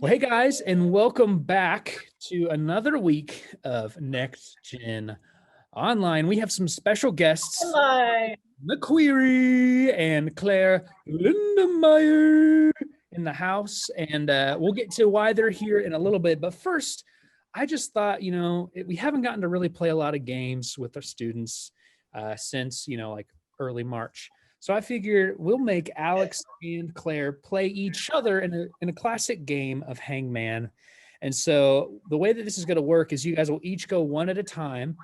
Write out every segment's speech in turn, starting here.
Well, hey guys, and welcome back to another week of Next Gen Online. We have some special guests, Hello. McQueary and Claire Lindemeyer in the house, and we'll get to why they're here in a little bit. But first, I just thought, we haven't gotten to really play a lot of games with our students since, like early March. So I figured we'll make Alex and Claire play each other in a classic game of Hangman. And so the way that this is going to work is you guys will each go one at a time,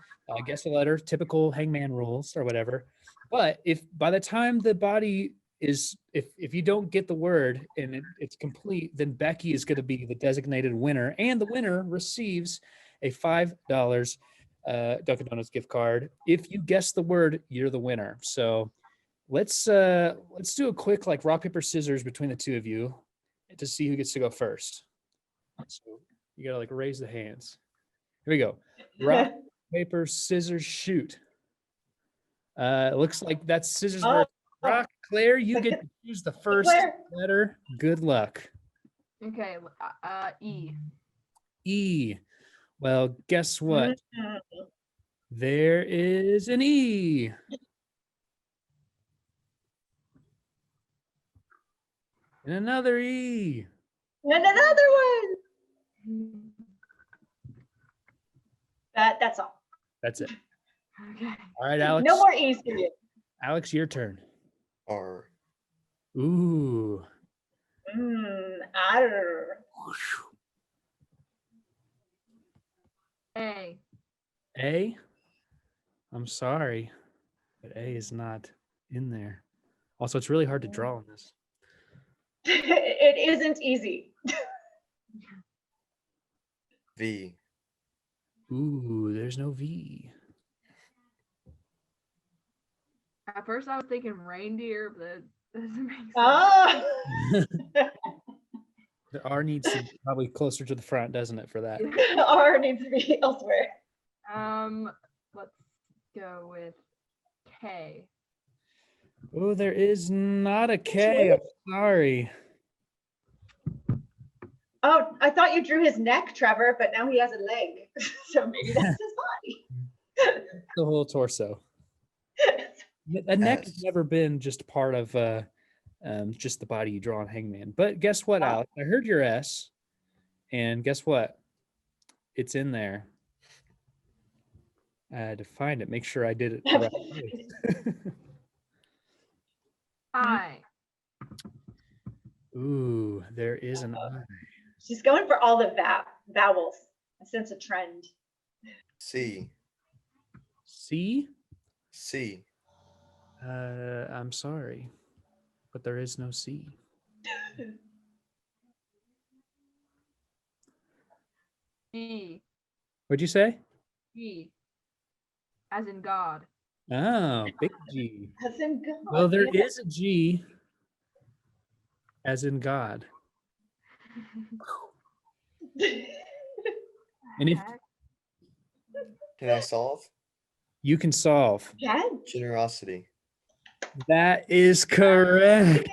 guess a letter, typical Hangman rules or whatever. But if by the time the body is, if you don't get the word and it's complete, then Becky is going to be the designated winner, and the winner receives a $5 Dunkin' Donuts gift card. If you guess the word, you're the winner. So let's do a quick like rock, paper, scissors between the two of you to see who gets to go first. So you gotta like raise the hands. Here we go. Rock, paper, scissors, shoot. Looks like that's scissors versus rock. Claire, you get to choose the first letter. Good luck. Okay, E. E. Well, guess what? There is an E. And another E. And another one. That's all. That's it. Okay. All right, Alex. No more E's for you. Alex, your turn. R. Ooh. Arr. A. A? I'm sorry, but A is not in there. Also, it's really hard to draw on this. It isn't easy. V. Ooh, there's no V. At first, I was thinking reindeer, but that doesn't make sense. Ah. The R needs to be probably closer to the front, doesn't it, for that? R needs to be elsewhere. Let's go with K. Oh, there is not a K. I'm sorry. Oh, I thought you drew his neck, Trevor, but now he has a leg. So maybe that's his body. The whole torso. A neck has S. never been just part of just the body you draw on Hangman. But guess what, Alex? I heard your S, and guess what? It's in there. I had to find it, make sure I did it correctly. I. Ooh, there is an I. She's going for all the vowels. I sense a trend. C. C? C. I'm sorry, but there is no C. G. What'd you say? G. As in God. Oh, big G. As in God. Well, there is a G, as in God. And if Can I solve? you can solve, Yeah. Generosity. that is correct.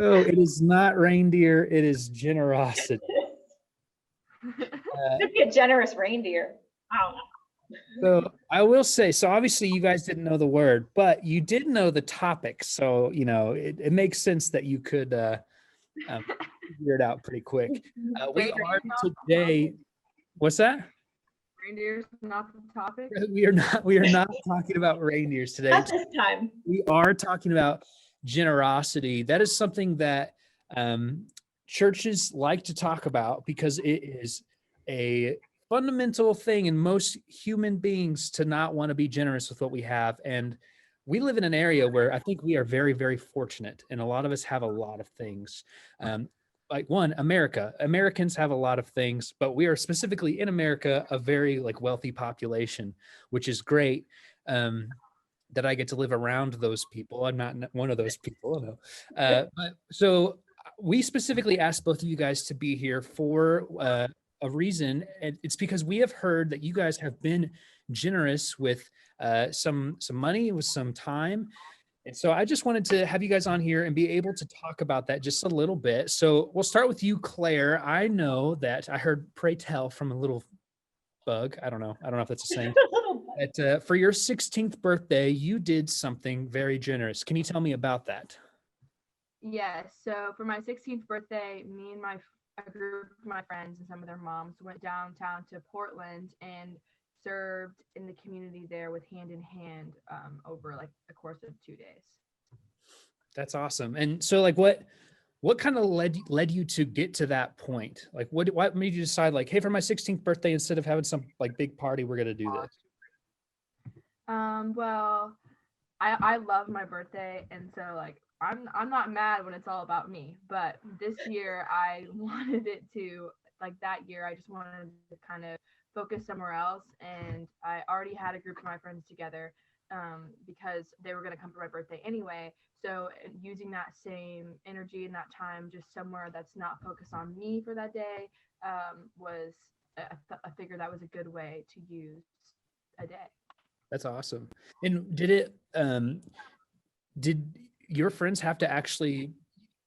Oh, it is not reindeer. It is generosity. Could be a generous reindeer. I don't know. So I will say, so obviously you guys didn't know the word, but you did know the topic. So, it makes sense that you could figure it out pretty quick. We are today, what's that? Reindeer's not the topic. We are not talking about reindeers today. Not this time. We are talking about generosity. That is something that churches like to talk about because it is a fundamental thing in most human beings to not want to be generous with what we have. And we live in an area where I think we are very, very fortunate. And a lot of us have a lot of things. America. Americans have a lot of things, but we are specifically in America a very wealthy population, which is great. That I get to live around those people. I'm not one of those people, no. But so we specifically asked both of you guys to be here for a reason, and it's because we have heard that you guys have been generous with some money, with some time, And so I just wanted to have you guys on here and be able to talk about that just a little bit. So we'll start with you, Claire. I know that I heard pray tell from a little bug. I don't know if that's a saying. But for your 16th birthday, you did something very generous. Can you tell me about that? Yes. So for my 16th birthday, me and a group of my friends and some of their moms went downtown to Portland and served in the community there with Hand in Hand over like the course of 2 days. That's awesome. And so like what kind of led you to get to that point? Like what made you decide like, hey, for my 16th birthday, instead of having some like big party, we're gonna do this? Well, I love my birthday, and so like I'm not mad when it's all about me. But this year I wanted it to, like that year I just wanted to kind of focus somewhere else, and I already had a group of my friends together because they were going to come for my birthday anyway. So using that same energy and that time just somewhere that's not focused on me for that day was I figured that was a good way to use a day. That's awesome. And did your friends have to actually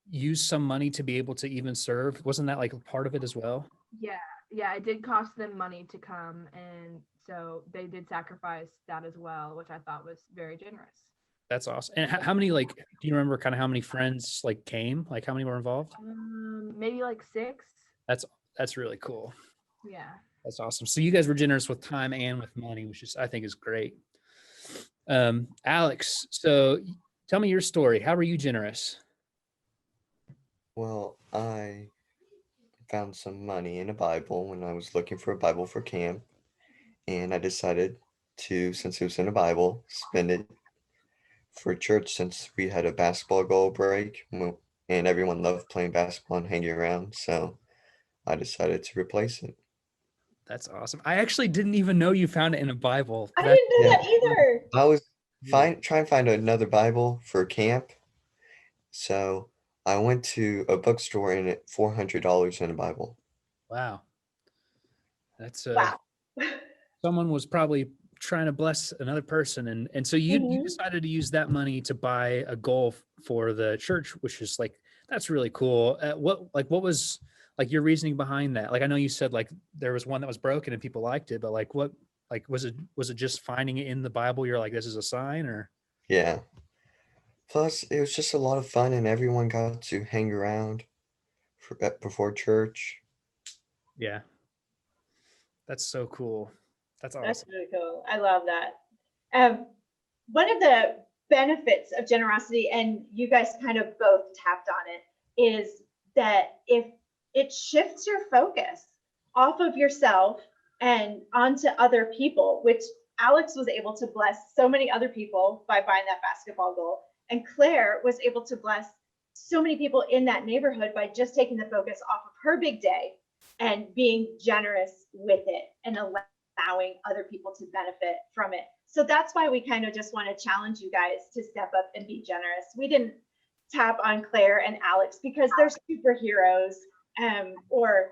use some money to be able to even serve? Wasn't that like a part of it as well? Yeah, it did cost them money to come, and so they did sacrifice that as well, which I thought was very generous. That's awesome. And how many, like, do you remember kind of how many friends like came? Like how many were involved? Maybe like 6. That's really cool. Yeah. That's awesome. So you guys were generous with time and with money, which is I think is great. Alex, so tell me your story. How were you generous? Well, I found some money in a Bible when I was looking for a Bible for camp, and I decided to, since it was in a Bible, spend it for church since we had a basketball goal break and everyone loved playing basketball and hanging around. So I decided to replace it. That's awesome. I actually didn't even know you found it in a Bible. I didn't know that either. I was trying to find another Bible for camp. So I went to a bookstore and it $400 in a Bible. Wow. That's Wow. someone was probably trying to bless another person, and so you decided to use that money to buy a goal for the church, which is like that's really cool. What was like your reasoning behind that? Like I know you said like there was one that was broken and people liked it, but like what like was it just finding it in the Bible? You're like, this is a sign, or Yeah. Plus, it was just a lot of fun and everyone got to hang around before church. yeah, that's so cool. That's awesome. That's really cool. I love that. One of the benefits of generosity, and you guys kind of both tapped on it, is that if it shifts your focus off of yourself and onto other people, which Alex was able to bless so many other people by buying that basketball goal. And Claire was able to bless so many people in that neighborhood by just taking the focus off of her big day and being generous with it and allowing other people to benefit from it. So that's why we kind of just want to challenge you guys to step up and be generous. We didn't tap on Claire and Alex because they're superheroes or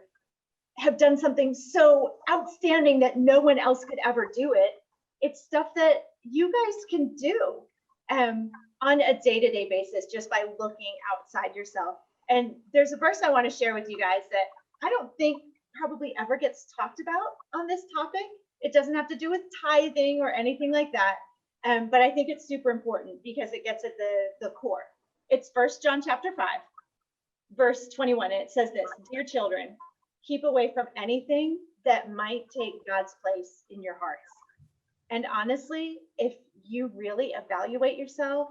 have done something so outstanding that no one else could ever do it. It's stuff that you guys can do on a day-to-day basis just by looking outside yourself. And there's a verse I want to share with you guys that I don't think probably ever gets talked about on this topic. It doesn't have to do with tithing or anything like that. But I think it's super important because it gets at the core. It's 1 John chapter 5, verse 21. And it says this: "Dear children, keep away from anything that might take God's place in your hearts." And honestly, if you really evaluate yourself,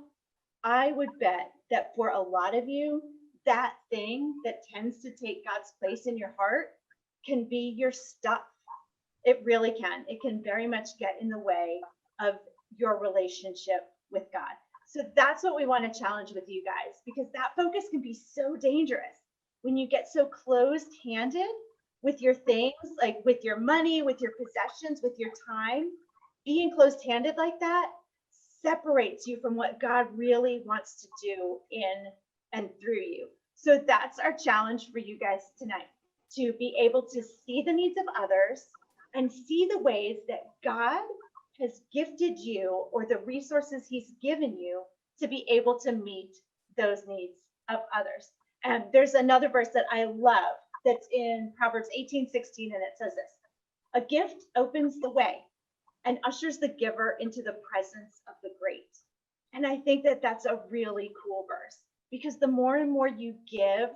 I would bet that for a lot of you, that thing that tends to take God's place in your heart can be your stuff. It really can. It can very much get in the way of your relationship with God. So that's what we want to challenge with you guys, because that focus can be so dangerous when you get so closed-handed with your things, like with your money, with your possessions, with your time. Being closed-handed like that separates you from what God really wants to do in and through you. So that's our challenge for you guys tonight, to be able to see the needs of others and see the ways that God has gifted you or the resources he's given you to be able to meet those needs of others. And there's another verse that I love that's in Proverbs 18:16, and it says this: a gift opens the way and ushers the giver into the presence of the great. And I think that that's a really cool verse, because the more and more you give,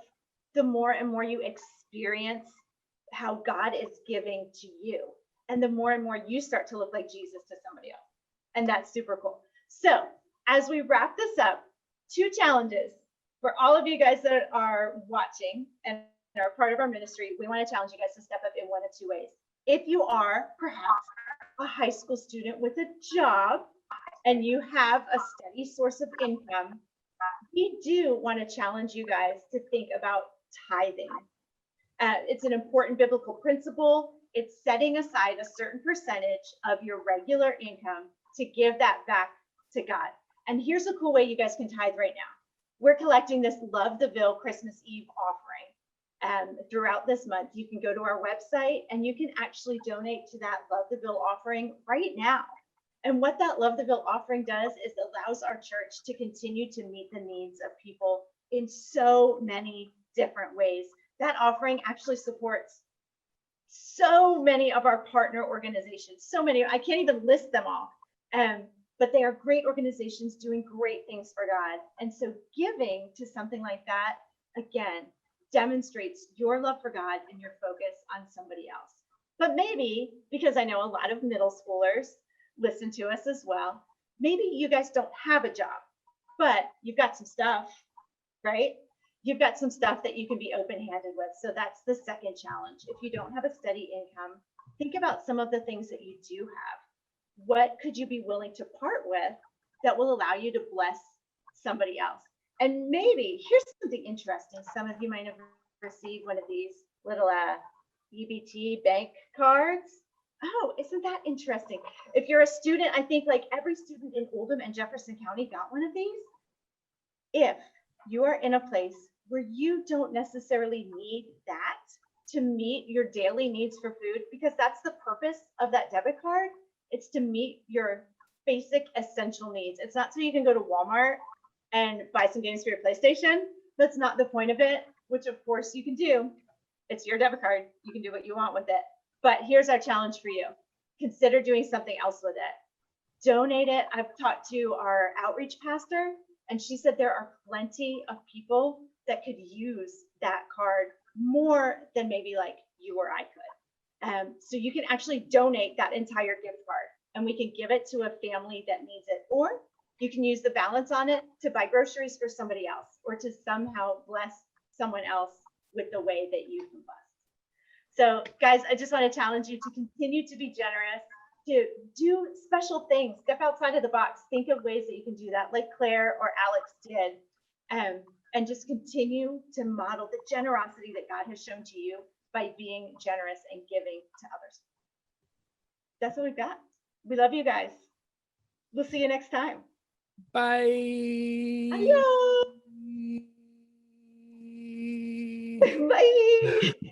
the more and more you experience how God is giving to you. And the more and more you start to look like Jesus to somebody else. And that's super cool. So as we wrap this up, 2 challenges for all of you guys that are watching and are part of our ministry. We want to challenge you guys to step up in one of 2 ways. If you are perhaps a high school student with a job and you have a steady source of income, we do want to challenge you guys to think about tithing. It's an important biblical principle. It's setting aside a certain percentage of your regular income to give that back to God. And here's a cool way you guys can tithe right now. We're collecting this Love the Ville Christmas Eve offering throughout this month. You can go to our website and you can actually donate to that Love the Ville offering right now. And what that Love the Ville offering does is allows our church to continue to meet the needs of people in so many different ways. That offering actually supports so many of our partner organizations, so many, I can't even list them all. But they are great organizations doing great things for God. And so giving to something like that, again, demonstrates your love for God and your focus on somebody else. But maybe, because I know a lot of middle schoolers listen to us as well, maybe you guys don't have a job, but you've got some stuff, right? You've got some stuff that you can be open-handed with. So that's the second challenge. If you don't have a steady income, think about some of the things that you do have. What could you be willing to part with that will allow you to bless somebody else? And maybe here's something interesting. Some of you might have received one of these little Ebt Bank Cards. Oh, isn't that interesting? If you're a student, I think like every student in Oldham and Jefferson County got one of these. If you are in a place where you don't necessarily need that to meet your daily needs for food, because that's the purpose of that debit card. It's to meet your basic essential needs. It's not so you can go to Walmart and buy some games for your PlayStation. That's not the point of it, which of course you can do. It's your debit card. You can do what you want with it. But here's our challenge for you. Consider doing something else with it. Donate it. I've talked to our outreach pastor, and she said there are plenty of people that could use that card more than maybe like you or I could. So you can actually donate that entire gift card, and we can give it to a family that needs it. Or you can use the balance on it to buy groceries for somebody else, or to somehow bless someone else with the way that you can bless. So guys, I just want to challenge you to continue to be generous, to do special things, step outside of the box, think of ways that you can do that, like Claire or Alex did, and just continue to model the generosity that God has shown to you by being generous and giving to others. That's what we've got. We love you guys. We'll see you next time. Bye. Adios. Bye.